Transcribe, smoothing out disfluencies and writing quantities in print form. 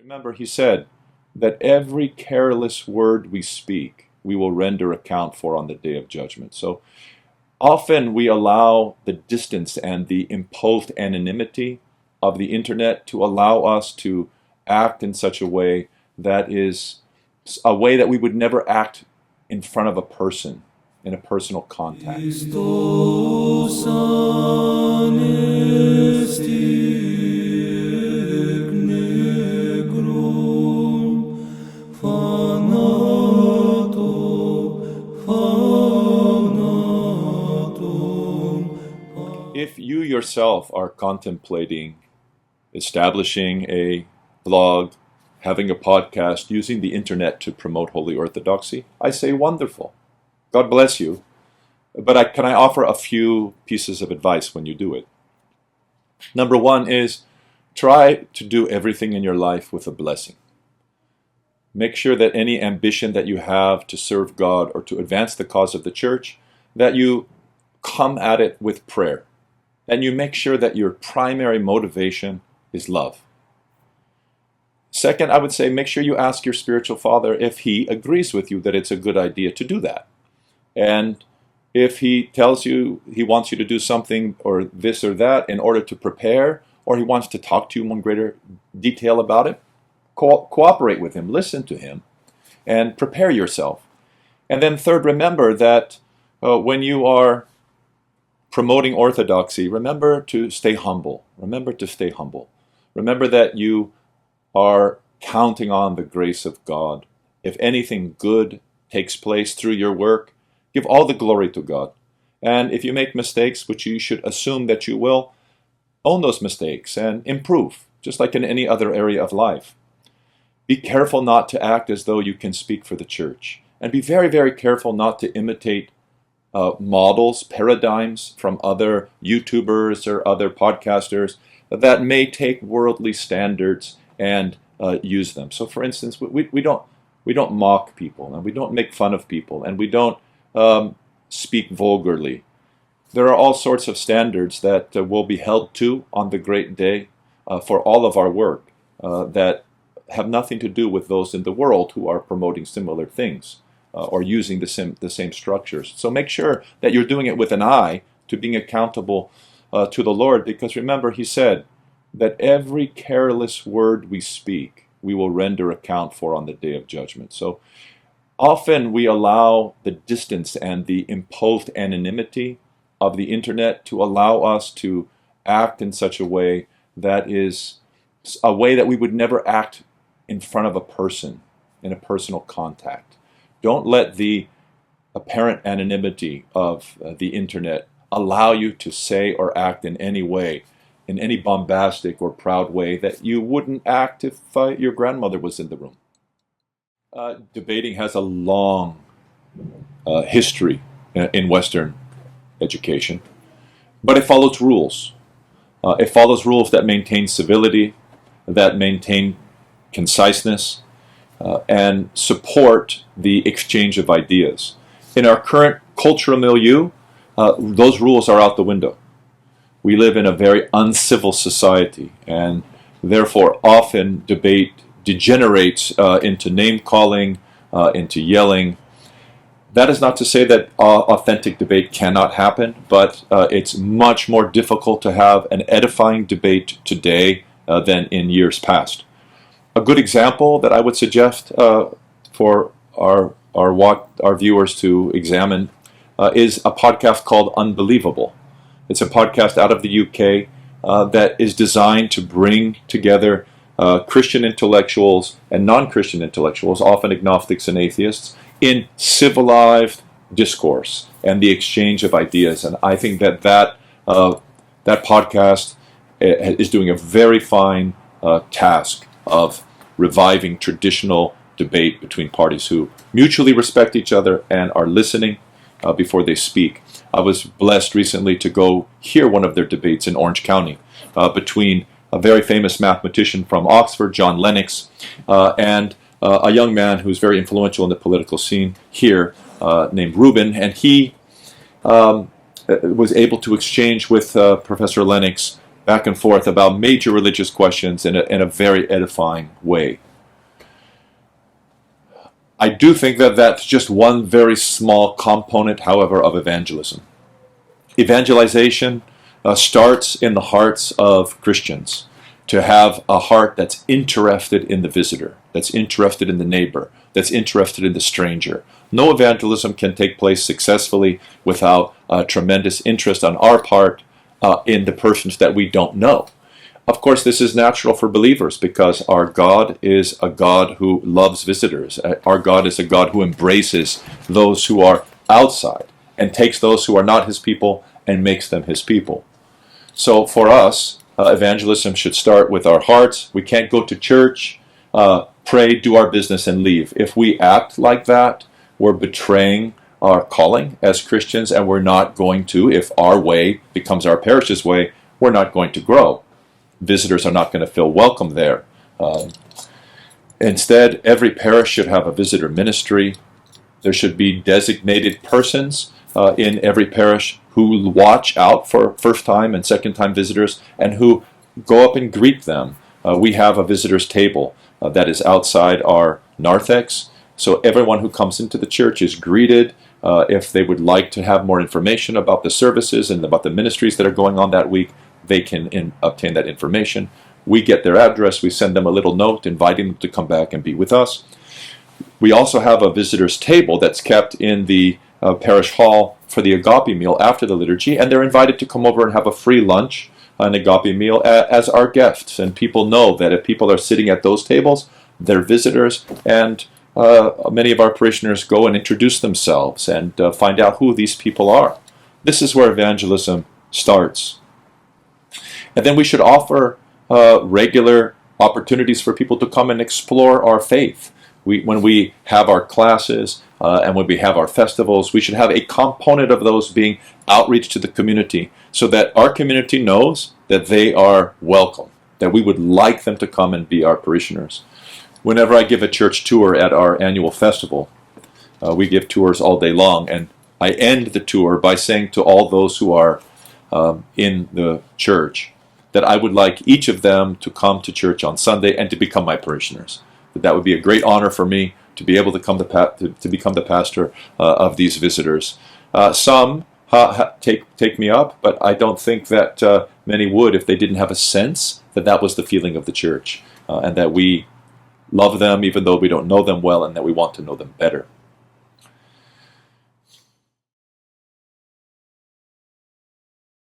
Remember, he said that every careless word we speak, we will render account for on the day of judgment. So often we allow the distance and the imposed anonymity of the internet to allow us to act in such a way that is a way that we would never act in front of a person, in a personal contact. If you yourself are contemplating establishing a blog, having a podcast, using the internet to promote Holy Orthodoxy, I say wonderful. God bless you. But can I offer a few pieces of advice when you do it? Number one is try to do everything in your life with a blessing. Make sure that any ambition that you have to serve God or to advance the cause of the church, that you come at it with prayer. And you make sure that your primary motivation is love. Second, I would say make sure you ask your spiritual father if he agrees with you that it's a good idea to do that. And if he tells you he wants you to do something or this or that in order to prepare, or he wants to talk to you in greater detail about it, cooperate with him, listen to him, and prepare yourself. And then third, remember that when you are promoting orthodoxy, remember to stay humble. Remember to stay humble. Remember that you are counting on the grace of God. If anything good takes place through your work, give all the glory to God. And if you make mistakes, which you should assume that you will, own those mistakes and improve, just like in any other area of life. Be careful not to act as though you can speak for the church. And be very, very careful not to imitate models, paradigms from other YouTubers or other podcasters that may take worldly standards and use them. So, for instance, we don't mock people, and we don't make fun of people, and we don't speak vulgarly. There are all sorts of standards that will be held to on the great day for all of our work that have nothing to do with those in the world who are promoting similar things. Or using the same structures. So make sure that you're doing it with an eye to being accountable to the Lord, because remember, he said that every careless word we speak, we will render account for on the day of judgment. So often we allow the distance and the imposed anonymity of the internet to allow us to act in such a way that is a way that we would never act in front of a person, in a personal contact. Don't let the apparent anonymity of the internet allow you to say or act in any way, in any bombastic or proud way that you wouldn't act if your grandmother was in the room. Debating has a long history in Western education, but it follows rules. It follows rules that maintain civility, that maintain conciseness, and support the exchange of ideas. In our current cultural milieu, those rules are out the window. We live in a very uncivil society, and therefore often debate degenerates into name-calling, into yelling. That is not to say that authentic debate cannot happen, but it's much more difficult to have an edifying debate today than in years past. A good example that I would suggest for our viewers to examine is a podcast called Unbelievable. It's a podcast out of the UK that is designed to bring together Christian intellectuals and non-Christian intellectuals, often agnostics and atheists, in civilized discourse and the exchange of ideas. And I think that podcast is doing a very fine task of reviving traditional debate between parties who mutually respect each other and are listening before they speak. I was blessed recently to go hear one of their debates in Orange County between a very famous mathematician from Oxford, John Lennox, and a young man who's very influential in the political scene here named Rubin. And he was able to exchange with Professor Lennox back and forth about major religious questions in a very edifying way. I do think that that's just one very small component, however, of evangelism. Evangelization starts in the hearts of Christians, to have a heart that's interested in the visitor, that's interested in the neighbor, that's interested in the stranger. No evangelism can take place successfully without tremendous interest on our part in the persons that we don't know. Of course, this is natural for believers because our God is a God who loves visitors. Our God is a God who embraces those who are outside and takes those who are not his people and makes them his people. So for us, evangelism should start with our hearts. We can't go to church, pray, do our business, and leave. If we act like that, we're betraying our calling as Christians, and we're not going to, if our way becomes our parish's way, we're not going to grow. Visitors are not going to feel welcome there. Instead, every parish should have a visitor ministry. There should be designated persons in every parish who watch out for first-time and second-time visitors and who go up and greet them. We have a visitors table that is outside our narthex, so everyone who comes into the church is greeted. If they would like to have more information about the services and about the ministries that are going on that week, they can obtain that information. We get their address, we send them a little note inviting them to come back and be with us. We also have a visitors table that's kept in the parish hall for the agape meal after the liturgy, and they're invited to come over and have a free lunch, an agape meal, as our guests. And people know that if people are sitting at those tables, they're visitors, and many of our parishioners go and introduce themselves and find out who these people are. This is where evangelism starts. And then we should offer regular opportunities for people to come and explore our faith. When we have our classes and when we have our festivals, we should have a component of those being outreach to the community so that our community knows that they are welcome, that we would like them to come and be our parishioners. Whenever I give a church tour at our annual festival, we give tours all day long, and I end the tour by saying to all those who are in the church that I would like each of them to come to church on Sunday and to become my parishioners. That would be a great honor for me to be able to come to become the pastor of these visitors. Some take me up, but I don't think that many would if they didn't have a sense that that was the feeling of the church, and that we love them even though we don't know them well, and that we want to know them better.